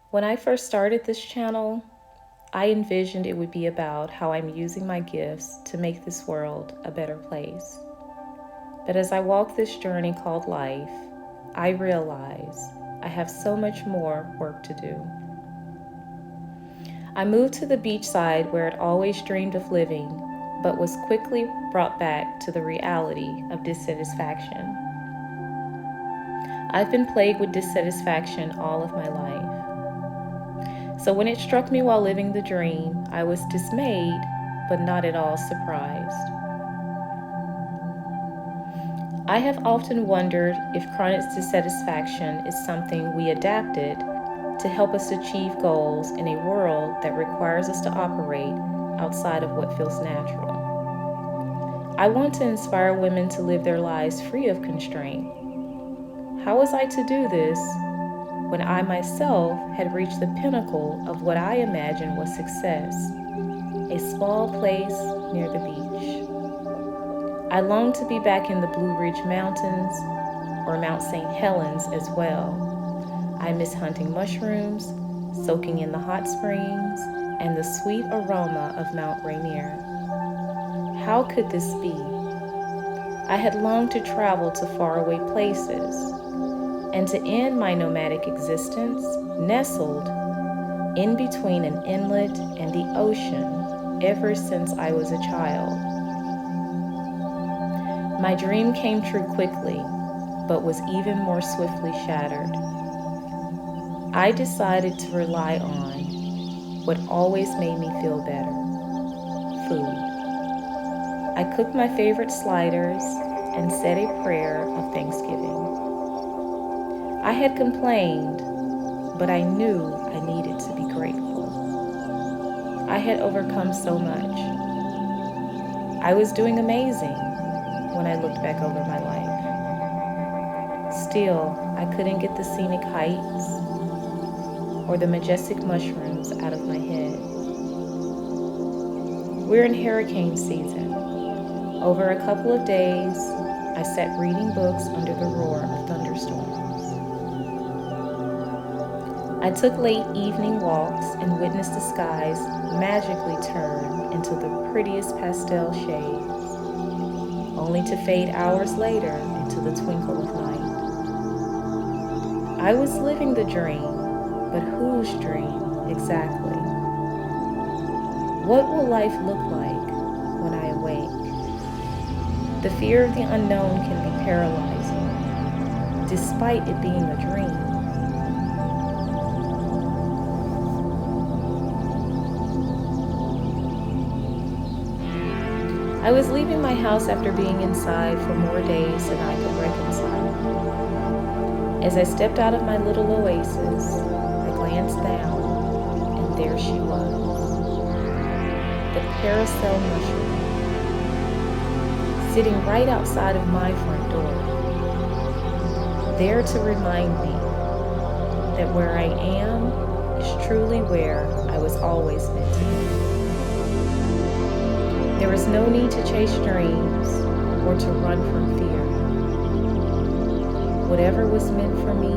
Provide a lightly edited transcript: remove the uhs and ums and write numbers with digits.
When I first started this channel, I envisioned it would be about how I'm using my gifts to make this world a better place. But as I walk this journey called life, I realize I have so much more work to do. I moved to the beachside where I'd always dreamed of living, but was quickly brought back to the reality of dissatisfaction. I've been plagued with dissatisfaction all of my life. So when it struck me while living the dream, I was dismayed, but not at all surprised. I have often wondered if chronic dissatisfaction is something we adapted to help us achieve goals in a world that requires us to operate outside of what feels natural. I want to inspire women to live their lives free of constraint. How was I to do this when I myself had reached the pinnacle of what I imagined was success, a small place near the beach? I longed to be back in the Blue Ridge Mountains or Mount St. Helens as well. I miss hunting mushrooms, soaking in the hot springs, and the sweet aroma of Mount Rainier. How could this be? I had longed to travel to faraway places and to end my nomadic existence nestled in between an inlet and the ocean ever since I was a child. My dream came true quickly, but was even more swiftly shattered. I decided to rely on what always made me feel better: food. I cooked my favorite sliders and said a prayer of thanksgiving. I had complained, but I knew I needed to be grateful. I had overcome so much. I was doing amazing when I looked back over my life. Still, I couldn't get the scenic heights or the majestic mushrooms out of my head. We're in hurricane season. Over a couple of days, I sat reading books under the roar of thunderstorms. I took late evening walks and witnessed the skies magically turn into the prettiest pastel shades, only to fade hours later into the twinkle of night. I was living the dream, but whose dream exactly? What will life look like when I awake? The fear of the unknown can be paralyzing, despite it being a dream. I was leaving my house after being inside for more days than I could reconcile. As I stepped out of my little oasis, I glanced down, and there she was, the paracel mushroom, sitting right outside of my front door, there to remind me that where I am is truly where I was always meant to be. There is no need to chase dreams or to run from fear. Whatever was meant for me